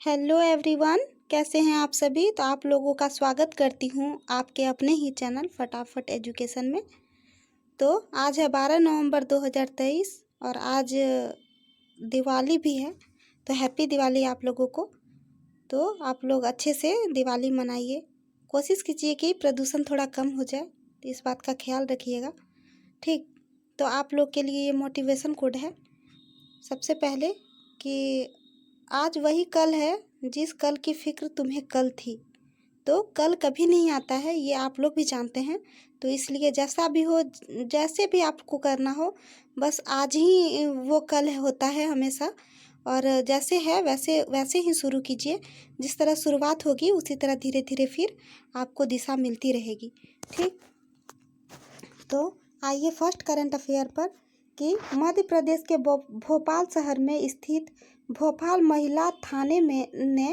Hello everyone, कैसे हैं आप सभी। तो आप लोगों का स्वागत करती हूं आपके अपने ही चैनल फटाफट एजुकेशन में। तो आज है 12 नवंबर 2023 और आज दिवाली भी है। तो हैप्पी दिवाली आप लोगों को। तो आप लोग अच्छे से दिवाली मनाइए। कोशिश कीजिए कि प्रदूषण थोड़ा कम हो जाए, तो इस बात का ख्याल रखिएगा। ठीक। तो आप लोग के लिए ये मोटिवेशन कोड है। सबसे पहले कि आज वही कल है जिस कल की फिक्र तुम्हें कल थी। तो कल कभी नहीं आता है, ये आप लोग भी जानते हैं। तो इसलिए जैसा भी हो, जैसे भी आपको करना हो, बस आज ही वो कल होता है हमेशा। और जैसे है वैसे वैसे ही शुरू कीजिए। जिस तरह शुरुआत होगी उसी तरह धीरे धीरे फिर आपको दिशा मिलती रहेगी। ठीक। तो आइए फर्स्ट करंट अफेयर पर कि मध्य प्रदेश के भोपाल शहर में स्थित भोपाल महिला थाने में ने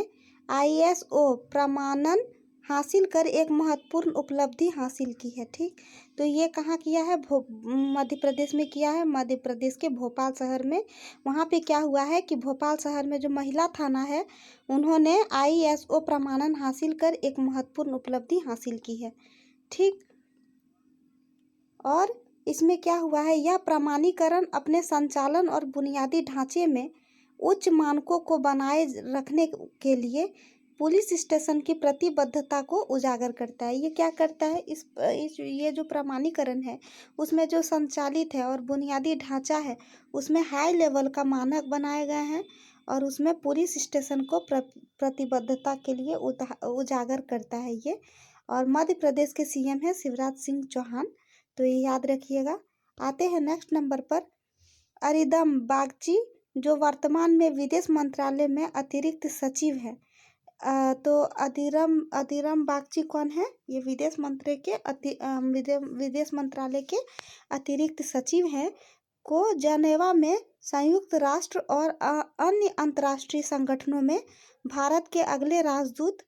ISO प्रमाणन हासिल कर एक महत्वपूर्ण उपलब्धि हासिल की है। ठीक। तो ये कहाँ किया है? मध्य प्रदेश में किया है। मध्य प्रदेश के भोपाल शहर में। वहाँ पे क्या हुआ है कि भोपाल शहर में जो महिला थाना है, उन्होंने ISO प्रमाणन हासिल कर एक महत्वपूर्ण उपलब्धि हासिल की है। ठीक। और इसमें क्या हुआ है, यह प्रमाणीकरण अपने संचालन और बुनियादी ढांचे में उच्च मानकों को बनाए रखने के लिए पुलिस स्टेशन की प्रतिबद्धता को उजागर करता है। ये क्या करता है? ये जो प्रमाणीकरण है उसमें जो संचालित है और बुनियादी ढांचा है उसमें हाई लेवल का मानक बनाए गए हैं और उसमें पुलिस स्टेशन को प्रतिबद्धता के लिए उजागर करता है ये। और मध्य प्रदेश के CM है शिवराज सिंह चौहान। तो ये याद रखिएगा। आते हैं नेक्स्ट नंबर पर। अरिदम बागची जो वर्तमान में विदेश मंत्रालय में अतिरिक्त सचिव है। तो अदिरम बागची कौन है? ये विदेश मंत्रालय के अतिरिक्त सचिव हैं को जेनेवा में संयुक्त राष्ट्र और अन्य अंतर्राष्ट्रीय संगठनों में भारत के अगले राजदूत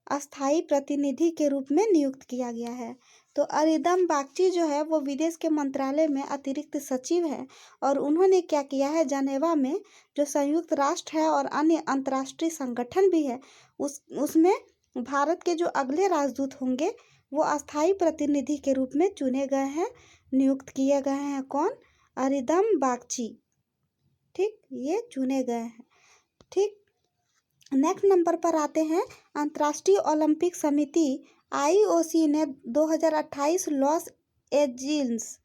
अस्थायी प्रतिनिधि के रूप में नियुक्त किया गया है। तो अरिदम बागची जो है वो विदेश के मंत्रालय में अतिरिक्त सचिव है और उन्होंने क्या किया है, जेनेवा में जो संयुक्त राष्ट्र है और अन्य अंतर्राष्ट्रीय संगठन भी है उसमें भारत के जो अगले राजदूत होंगे वो अस्थायी प्रतिनिधि के रूप में चुने गए हैं, नियुक्त किए गए हैं। कौन? अरिदम बागची। ठीक, ये चुने गए हैं। ठीक। नेक्स्ट नंबर पर आते हैं। अंतर्राष्ट्रीय ओलंपिक समिति IOC ने 2028 लॉस एंजिल्स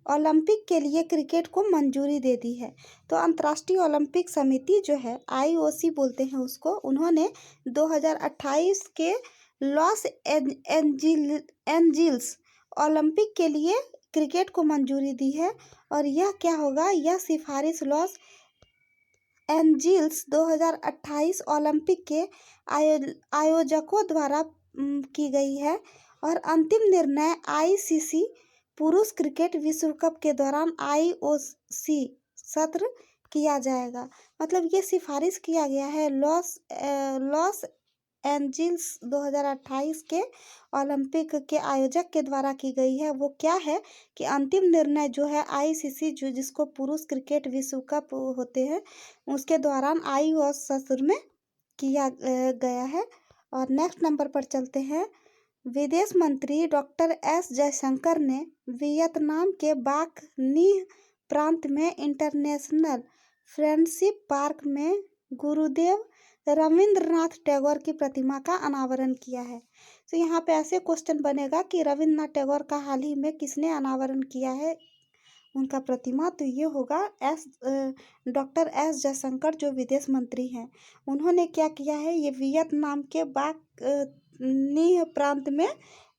ओलंपिक के लिए क्रिकेट को मंजूरी दे दी है। तो अंतर्राष्ट्रीय ओलंपिक समिति जो है, IOC बोलते हैं उसको, उन्होंने 2028 के लॉस एंजिल्स ओलंपिक के लिए क्रिकेट को मंजूरी दी है। और यह क्या होगा? यह सिफारिश लॉस एंजिल्स 2028 ओलंपिक के आयोजकों द्वारा की गई है और अंतिम निर्णय ICC पुरुष क्रिकेट विश्व कप के दौरान IOC सत्र किया जाएगा। मतलब ये सिफारिश किया गया है लॉस एंजिल्स 2028 के ओलंपिक के आयोजक के द्वारा की गई है। वो क्या है कि अंतिम निर्णय जो है ICC जो जिसको पुरुष क्रिकेट विश्व कप होते हैं उसके दौरान IOC सत्र में किया गया है। और नेक्स्ट नंबर पर चलते हैं। विदेश मंत्री डॉक्टर S जयशंकर ने वियतनाम के बाक नी प्रांत में इंटरनेशनल फ्रेंडशिप पार्क में गुरुदेव रविंद्रनाथ टैगोर की प्रतिमा का अनावरण किया है। तो यहाँ पे ऐसे क्वेश्चन बनेगा कि रविंद्रनाथ टैगोर का हाल ही में किसने अनावरण किया है उनका प्रतिमा? तो ये होगा डॉक्टर S जयशंकर जो विदेश मंत्री हैं। उन्होंने क्या किया है? ये वियतनाम के बाक नी प्रांत में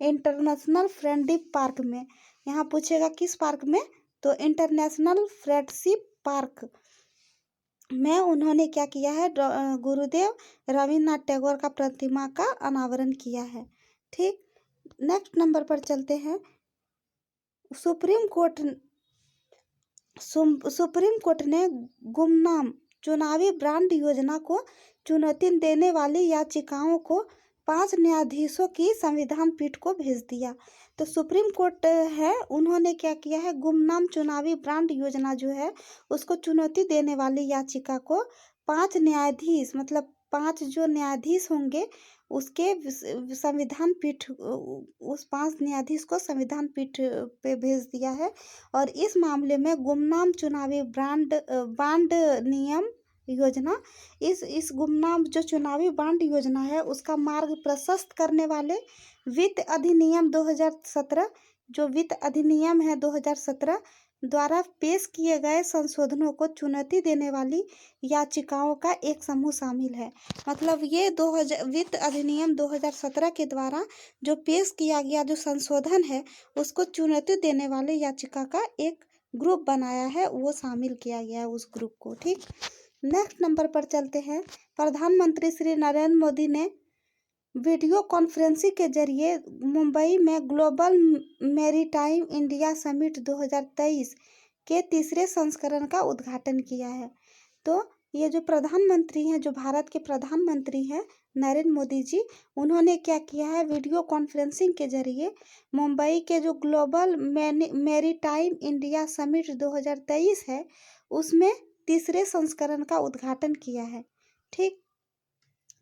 इंटरनेशनल फ्रेंडशिप पार्क में, यहाँ पूछेगा किस पार्क में, तो इंटरनेशनल फ्रेंडशिप पार्क में उन्होंने क्या किया है? गुरुदेव रविन्द्रनाथ टैगोर का प्रतिमा का अनावरण किया है। ठीक। नेक्स्ट नंबर पर चलते हैं। सुप्रीम कोर्ट ने गुमनाम चुनावी बॉन्ड योजना को चुनौती देने वाली याचिकाओं को 5 न्यायाधीशों की संविधान पीठ को भेज दिया। तो सुप्रीम कोर्ट है, उन्होंने क्या किया है? गुमनाम चुनावी बॉन्ड योजना जो है उसको चुनौती देने वाली याचिका को 5 न्यायाधीश, मतलब 5 जो न्यायाधीश होंगे उसके संविधान पीठ, उस 5 न्यायाधीश को संविधान पीठ पे भेज दिया है। और इस मामले में गुमनाम चुनावी बांड नियम योजना, इस गुमनाम जो चुनावी बांड योजना है उसका मार्ग प्रशस्त करने वाले वित्त अधिनियम 2017, जो वित्त अधिनियम है 2017 द्वारा पेश किए गए संशोधनों को चुनौती देने वाली याचिकाओं का एक समूह शामिल है। मतलब ये वित्त अधिनियम 2017 के द्वारा जो पेश किया गया जो संशोधन है उसको चुनौती देने वाले याचिका का एक ग्रुप बनाया है, वो शामिल किया गया है उस ग्रुप को। ठीक, नेक्स्ट नंबर पर चलते हैं। प्रधानमंत्री श्री नरेंद्र मोदी ने वीडियो कॉन्फ्रेंसिंग के जरिए मुंबई में ग्लोबल मैरीटाइम इंडिया समिट 2023 के तीसरे संस्करण का उद्घाटन किया है। तो ये जो प्रधानमंत्री हैं, जो भारत के प्रधानमंत्री हैं नरेंद्र मोदी जी, उन्होंने क्या किया है, वीडियो कॉन्फ्रेंसिंग के जरिए मुंबई के जो ग्लोबल मैरीटाइम इंडिया समिट 2023 है उसमें तीसरे संस्करण का उद्घाटन किया है। ठीक,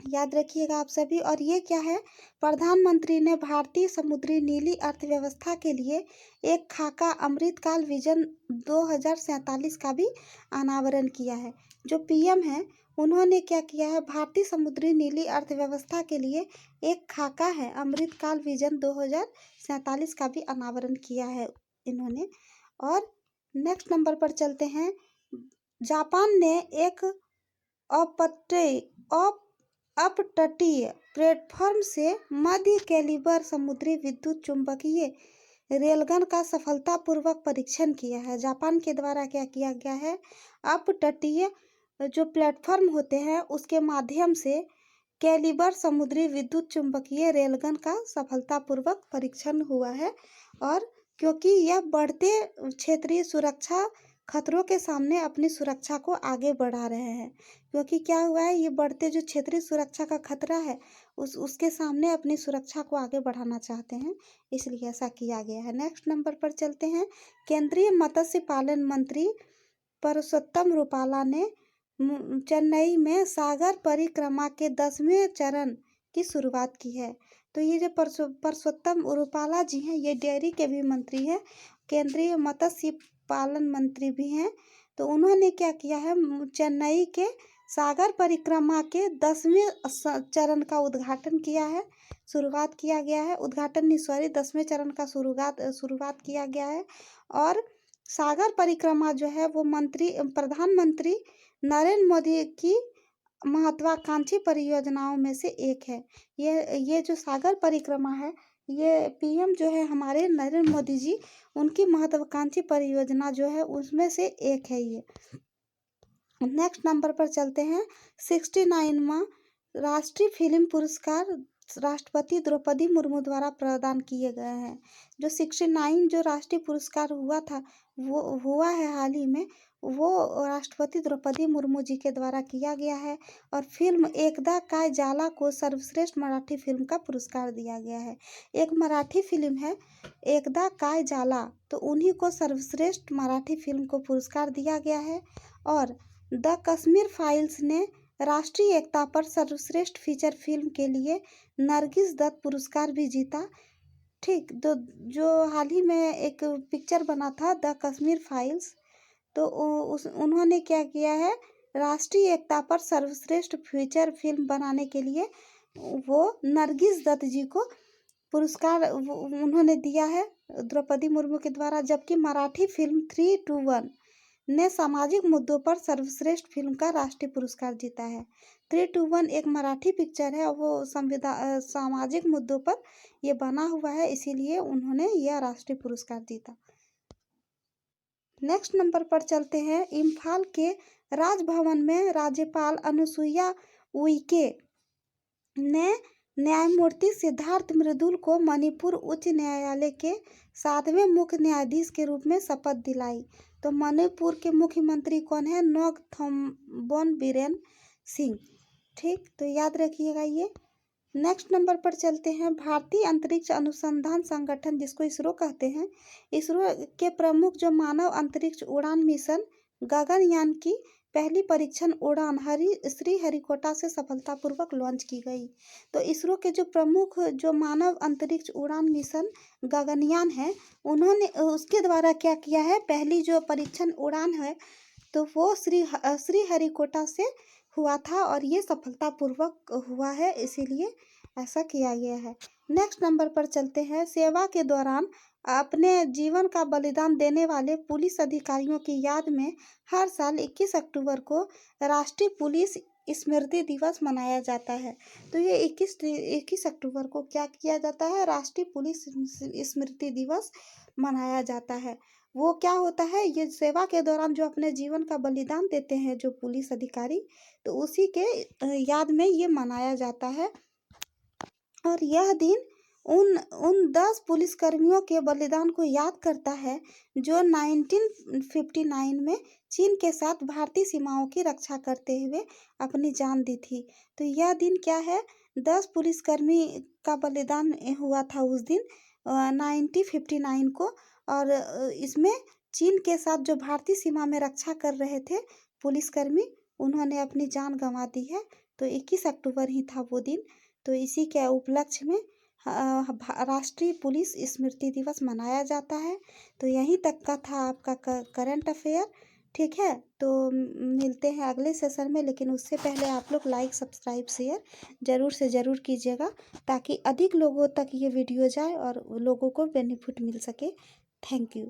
याद रखिएगा आप सभी। और ये क्या है, प्रधानमंत्री ने भारतीय समुद्री नीली अर्थव्यवस्था के लिए एक खाका अमृतकाल विजन 2047 का भी अनावरण किया है। जो पीएम है उन्होंने क्या किया है, भारतीय समुद्री नीली अर्थव्यवस्था के लिए एक खाका है अमृतकाल विजन 2047 का भी अनावरण किया है इन्होंने। और नेक्स्ट नंबर पर चलते हैं। जापान ने एक अपतटीय प्लेटफॉर्म से मध्य कैलिबर समुद्री विद्युत चुंबकीय रेलगन का सफलतापूर्वक परीक्षण किया है। जापान के द्वारा क्या किया गया है, अपतटीय जो प्लेटफॉर्म होते हैं उसके माध्यम से कैलिबर समुद्री विद्युत चुंबकीय रेलगन का सफलतापूर्वक परीक्षण हुआ है। और क्योंकि यह बढ़ते क्षेत्रीय सुरक्षा खतरों के सामने अपनी सुरक्षा को आगे बढ़ा रहे हैं, क्योंकि क्या हुआ है, ये बढ़ते जो क्षेत्रीय सुरक्षा का खतरा है उसके सामने अपनी सुरक्षा को आगे बढ़ाना चाहते हैं, इसलिए ऐसा किया गया है। नेक्स्ट नंबर पर चलते हैं। केंद्रीय मत्स्य पालन मंत्री परसोत्तम रुपाला ने चेन्नई में सागर परिक्रमा के 10वें चरण की शुरुआत की है। तो ये जो परसोत्तम रुपाला जी हैं ये डेयरी के भी मंत्री हैं, केंद्रीय मत्स्य पालन मंत्री भी हैं। तो उन्होंने क्या किया है, चेन्नई के सागर परिक्रमा के 10वें चरण का उद्घाटन किया है, शुरुआत किया गया है। उद्घाटन नहीं, सॉरी, 10वें चरण का शुरुआत किया गया है। और सागर परिक्रमा जो है वो प्रधानमंत्री नरेंद्र मोदी की महत्वाकांक्षी परियोजनाओं में से एक है। ये जो सागर परिक्रमा है ये पीएम जो है हमारे नरेंद्र मोदी जी, उनकी महत्वाकांक्षी परियोजना जो है उसमें से एक है ये। नेक्स्ट नंबर पर चलते हैं। 69वां राष्ट्रीय फिल्म पुरस्कार राष्ट्रपति द्रौपदी मुर्मू द्वारा प्रदान किए गए हैं। जो 69 जो राष्ट्रीय पुरस्कार वो हुआ है हाल ही में, वो राष्ट्रपति द्रौपदी मुर्मू जी के द्वारा किया गया है। और फिल्म एकदा काय जाला को सर्वश्रेष्ठ मराठी फिल्म का पुरस्कार दिया गया है। एक मराठी फिल्म है एकदा काय जाला, तो उन्हीं को सर्वश्रेष्ठ मराठी फिल्म को पुरस्कार दिया गया है। और द कश्मीर फाइल्स ने राष्ट्रीय एकता पर सर्वश्रेष्ठ फीचर फिल्म के लिए नरगिस दत्त पुरस्कार भी जीता। ठीक, तो जो हाल ही में एक पिक्चर बना था द कश्मीर फाइल्स, तो उन्होंने क्या किया है, राष्ट्रीय एकता पर सर्वश्रेष्ठ फीचर फिल्म बनाने के लिए वो नरगिस दत्त जी को पुरस्कार उन्होंने दिया है द्रौपदी मुर्मू के द्वारा। जबकि मराठी फिल्म 321 ने सामाजिक मुद्दों पर सर्वश्रेष्ठ फिल्म का राष्ट्रीय पुरस्कार जीता है। 321 एक मराठी पिक्चर है और वो सामाजिक मुद्दों पर ये बना हुआ है, इसीलिए उन्होंने यह राष्ट्रीय पुरस्कार जीता। नेक्स्ट नंबर पर चलते हैं। इम्फाल के राजभवन में राज्यपाल अनुसुईया उइके ने न्यायमूर्ति सिद्धार्थ मृदुल को मणिपुर उच्च न्यायालय के 7वें मुख्य न्यायाधीश के रूप में शपथ दिलाई। तो मणिपुर के मुख्यमंत्री कौन है, नोगथोम्बोन बीरेन सिंह। ठीक, तो याद रखिएगा ये। नेक्स्ट नंबर पर चलते हैं। भारतीय अंतरिक्ष अनुसंधान संगठन, जिसको इसरो कहते हैं, इसरो के प्रमुख जो मानव अंतरिक्ष उड़ान मिशन गगनयान की पहली परीक्षण उड़ान श्रीहरिकोटा से सफलतापूर्वक लॉन्च की गई। तो इसरो के जो प्रमुख जो मानव अंतरिक्ष उड़ान मिशन गगनयान है, उन्होंने उसके द्वारा क्या किया है, पहली जो परीक्षण उड़ान है तो वो श्रीहरिकोटा से हुआ था और ये सफलतापूर्वक हुआ है, इसीलिए ऐसा किया गया है। नेक्स्ट नंबर पर चलते हैं। सेवा के दौरान अपने जीवन का बलिदान देने वाले पुलिस अधिकारियों की याद में हर साल 21 अक्टूबर को राष्ट्रीय पुलिस स्मृति दिवस मनाया जाता है। तो ये 21 अक्टूबर को क्या किया जाता है, राष्ट्रीय पुलिस स्मृति दिवस मनाया जाता है। वो क्या होता है, ये सेवा के दौरान जो अपने जीवन का बलिदान देते हैं जो पुलिस अधिकारी, तो उसी के याद में ये मनाया जाता है। और यह दिन उन 10 पुलिसकर्मियों के बलिदान को याद करता है जो 1959 में चीन के साथ भारतीय सीमाओं की रक्षा करते हुए अपनी जान दी थी। तो यह दिन क्या है, 10 पुलिसकर्मी का बलिदान हुआ था उस दिन 1959 को। और इसमें चीन के साथ जो भारतीय सीमा में रक्षा कर रहे थे पुलिसकर्मी, उन्होंने अपनी जान गंवा दी है। तो 21 अक्टूबर ही था वो दिन। तो इसी के उपलक्ष्य में राष्ट्रीय पुलिस स्मृति दिवस मनाया जाता है। तो यहीं तक का था आपका करंट अफेयर। ठीक है, तो मिलते हैं अगले सेशन में, लेकिन उससे पहले आप लोग लाइक सब्सक्राइब शेयर ज़रूर से ज़रूर कीजिएगा, ताकि अधिक लोगों तक ये वीडियो जाए और लोगों को बेनिफिट मिल सके। Thank you.